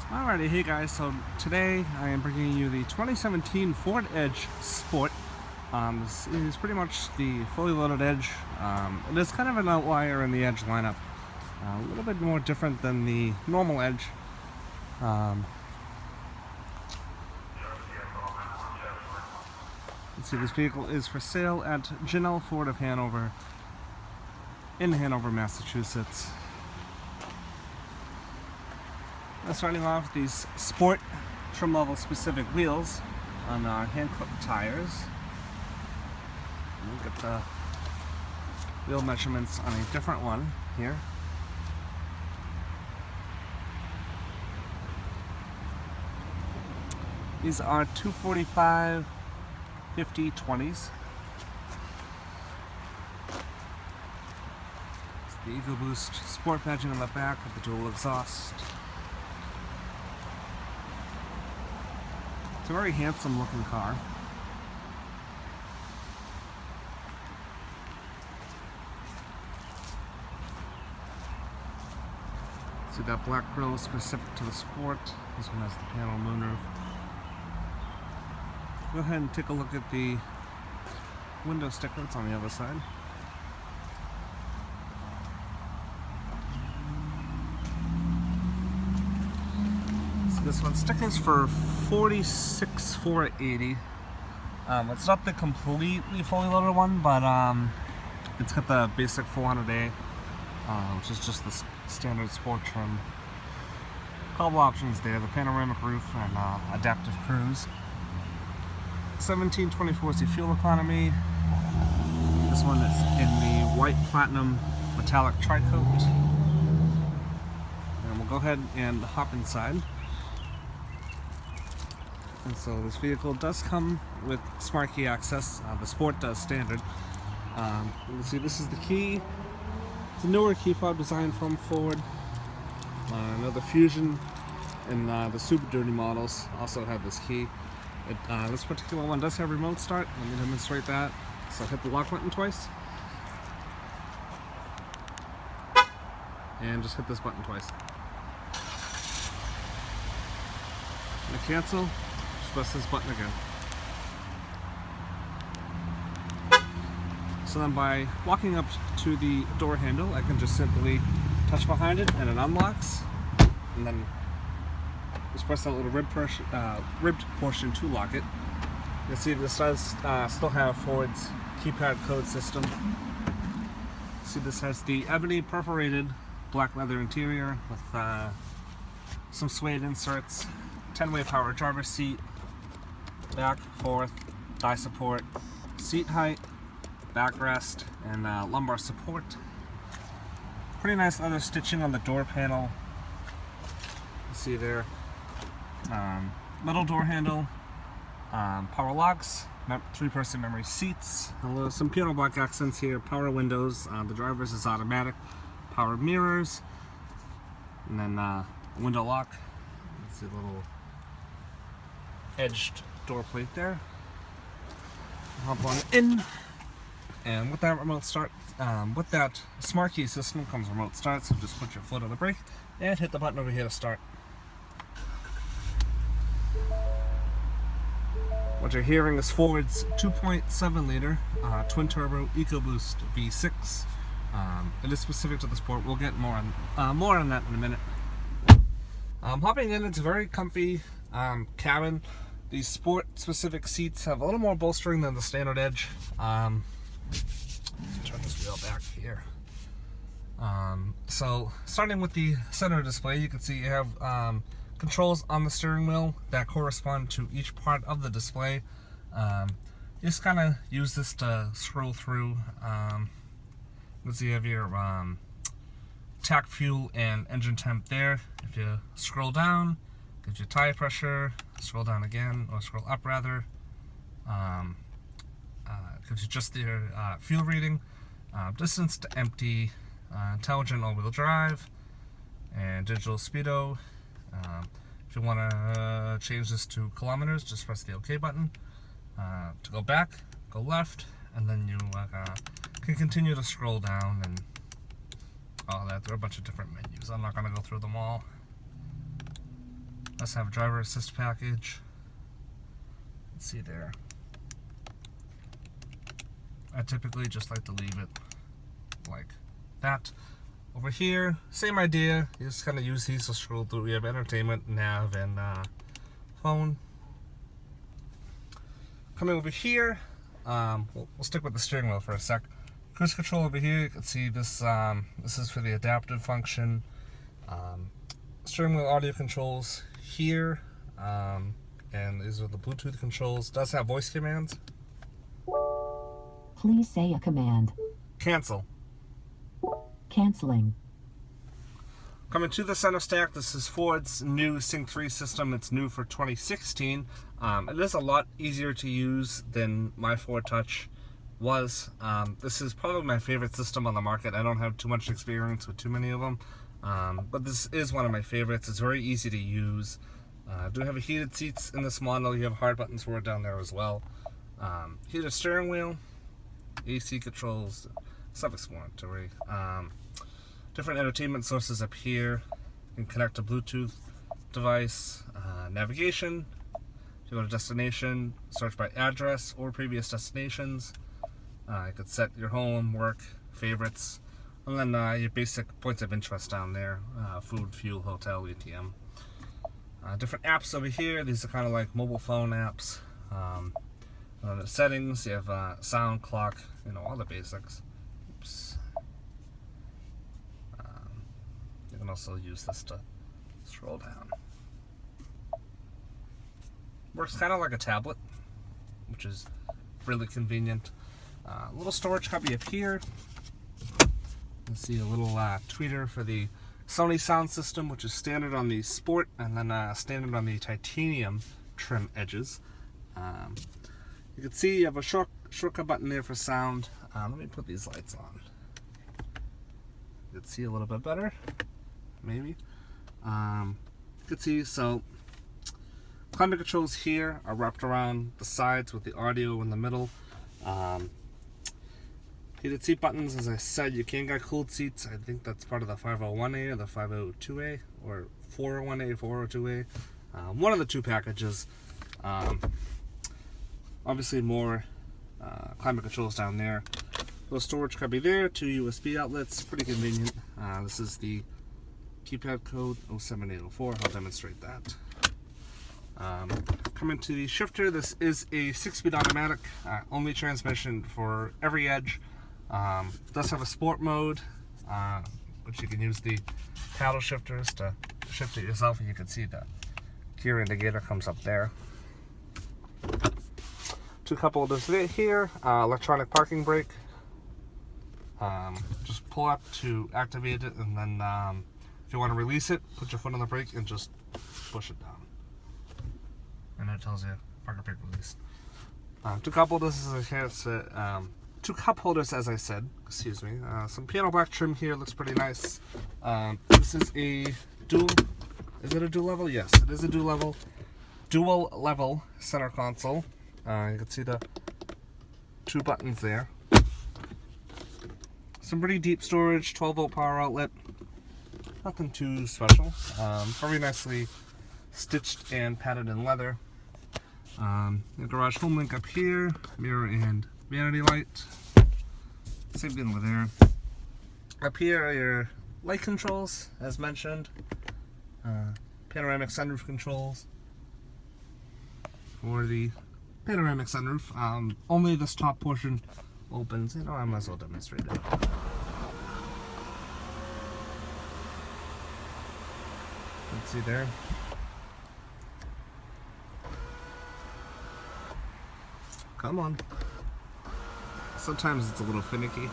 Alrighty, hey guys, so today I am bringing you the 2017 Ford Edge Sport. This is pretty much the fully loaded Edge. It is kind of an outlier in the Edge lineup. A little bit more different than the normal Edge. Let's see, this vehicle is for sale at Janelle Ford of Hanover, in Hanover, Massachusetts. Starting off with these sport trim level specific wheels on our hand clipped tires. We'll get the wheel measurements on a different one here. These are 245 50 20s. It's the EcoBoost Sport badging on the back with the dual exhaust. It's a very handsome looking car. See that black grille is specific to the Sport. This one has the panel moonroof. Go ahead and take a look at the window sticker. It's on the other side. This one stickers for $46,480. It's not the completely fully loaded one, but it's got the basic 400A, which is just the standard sport trim. A couple options there: the panoramic roof and adaptive cruise. 1724 is the fuel economy. This one is in the white platinum metallic tri-coat. And we'll go ahead and hop inside. And so this vehicle does come with smart key access. The Sport does standard. You can see this is the key. It's a newer key fob design from Ford. The Fusion and the Super Duty models also have this key. This particular one does have remote start. Let me demonstrate that. So hit the lock button twice. And just hit this button twice. And to cancel, just press this button again. So then by walking up to the door handle, I can just simply touch behind it and it unlocks. And then just press that little ribbed portion to lock it. You can see this does still have Ford's keypad code system. See, this has the ebony perforated black leather interior with some suede inserts, 10-way power driver's seat, back, forth, thigh support, seat height, backrest, and lumbar support. Pretty nice leather stitching on the door panel. You see there. Metal door handle, power locks, 3-person memory seats, some piano black accents here, power windows, the driver's is automatic, power mirrors, and then window lock. Let's see a little edged door plate there. Hop on in, and with that remote start, with that smart key system comes remote start, so just put your foot on the brake and hit the button over here to start. What you're hearing is Ford's 2.7 liter twin turbo EcoBoost V6. It is specific to the Sport. We'll get more on that in a minute. Hopping in, it's a very comfy cabin. These Sport specific seats have a little more bolstering than the standard Edge. Turn this wheel back here. So starting with the center display, you can see you have controls on the steering wheel that correspond to each part of the display. You just kind of use this to scroll through. Let's see, you have your tack, fuel, and engine temp there. If you scroll down, gives you tire pressure. Scroll down again, or scroll up rather. Gives you just the fuel reading, distance to empty, intelligent all-wheel drive, and digital speedo. If you want to change this to kilometers, just press the OK button. To go back, go left, and then you can continue to scroll down and all that. There are a bunch of different menus. I'm not going to go through them all. Let's have a driver assist package. Let's see there. I typically just like to leave it like that. Over here, same idea. You just kind of use these to scroll through. We have entertainment, nav, and phone. Coming over here, we'll stick with the steering wheel for a sec. Cruise control over here, you can see this. This is for the adaptive function. Steering wheel audio controls here, and these are the Bluetooth controls. It does have voice commands. Please say a command. Cancel. Canceling. Coming to the center stack, this is Ford's new Sync 3 system. It's new for 2016. It is a lot easier to use than my Ford Touch was. This is probably my favorite system on the market. I don't have too much experience with too many of them, but this is one of my favorites. It's very easy to use. I do have heated seats in this model. You have hard buttons for it down there as well. Heated steering wheel, AC controls, self-explanatory. Different entertainment sources up here. You can connect a Bluetooth device, navigation. If you go to destination, search by address or previous destinations. You could set your home, work, favorites, and then your basic points of interest down there. Food, fuel, hotel, ATM. Different apps over here. These are kind of like mobile phone apps. The settings, you have sound, clock, all the basics. Oops. You can also use this to scroll down. Works kind of like a tablet, which is really convenient. Little storage cubby up here. You see a little tweeter for the Sony sound system, which is standard on the Sport, and then standard on the titanium trim edges. You can see you have a shortcut button there for sound. Let me put these lights on. You can see a little bit better, maybe. You can see, so climate controls here are wrapped around the sides with the audio in the middle. Heated seat buttons, as I said, you can get cooled seats. I think that's part of the 501A or the 502A, or 401A, 402A. One of the two packages. Obviously more climate controls down there. Little storage cubby there, 2 USB outlets, pretty convenient. This is the keypad code 07804. I'll demonstrate that. Coming to the shifter, this is a 6-speed automatic, only transmission for every edge. It does have a sport mode, which you can use the paddle shifters to shift it yourself, and you can see the gear indicator comes up there. 2 cup holders here, electronic parking brake. Just pull up to activate it, and then if you want to release it, put your foot on the brake and just push it down. And it tells you parking brake release. 2 cup holders, two cup holders, as I said. Excuse me. Some piano black trim here, looks pretty nice. This is a dual. Is it a dual level? Yes, it is a dual level center console. You can see the 2 buttons there. Some pretty deep storage, 12-volt power outlet. Nothing too special. Very nicely stitched and padded in leather. The garage home link up here, mirror and vanity light. Same thing over there. Up here are your light controls, as mentioned. Panoramic sunroof controls for the panoramic sunroof. Only this top portion opens. I might as well demonstrate it. Let's see there. Come on. Sometimes it's a little finicky.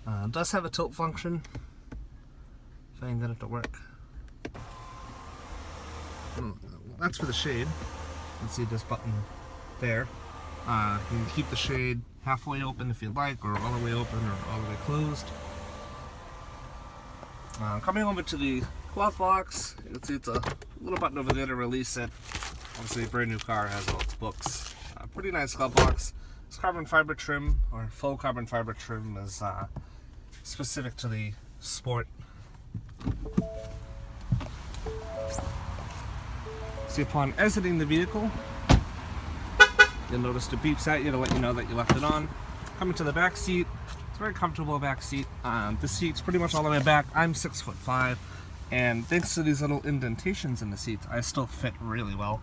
It does have a tilt function, if I can get it to work. That's for the shade. You can see this button there. You can keep the shade halfway open if you like, or all the way open, or all the way closed. Coming over to the glove box, you can see it's a little button over there to release it. Obviously, a brand new car has all its books. Pretty nice glove box. It's carbon fiber trim, or faux carbon fiber trim, is specific to the Sport See, upon exiting the vehicle, you'll notice it beeps at you to let you know that you left it on. Coming to the back seat, it's a very comfortable back seat. The seat's pretty much all the way back. I'm 6'5", and thanks to these little indentations in the seats, I still fit really well.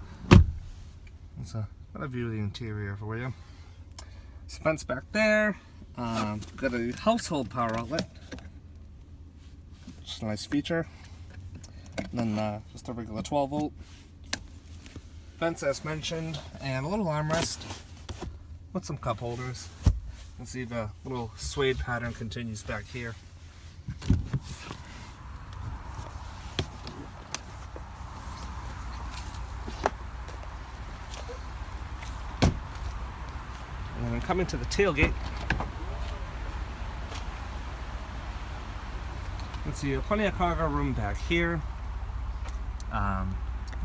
Let's got a view of the interior for you. Fence back there. Got a household power outlet. Just a nice feature. And then just a regular 12 volt. Vents as mentioned, and a little armrest with some cup holders. You can see the little suede pattern continues back here. And then coming to the tailgate, let's see, plenty of cargo room back here.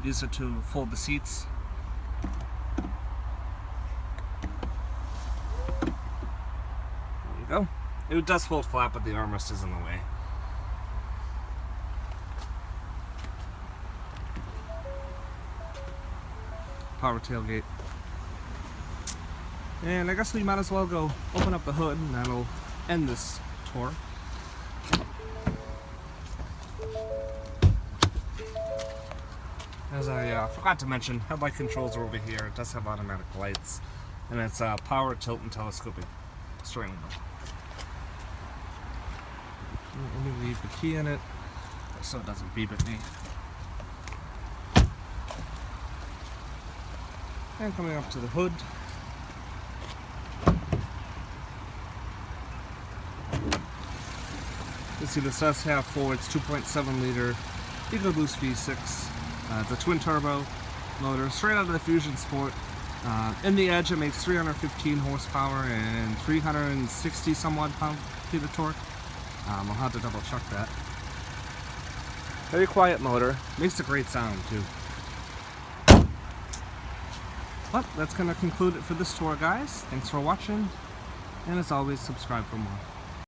Use it to fold the seats. There you go. It does fold flat, but the armrest is in the way. Power tailgate. And I guess we might as well go open up the hood, and that'll end this tour. As I forgot to mention, headlight controls are over here. It does have automatic lights, and it's power, tilt, and telescoping steering wheel. Let me leave the key in it so it doesn't beep at me. And coming up to the hood, you see this does have Ford's 2.7 liter EcoBoost V6. It's a twin turbo motor straight out of the Fusion Sport. In the Edge, it makes 315 horsepower and 360 some odd pound-feet of torque. I'll have to double check that. Very quiet motor, makes a great sound too. But that's going to conclude it for this tour, guys. Thanks for watching, and as always, subscribe for more.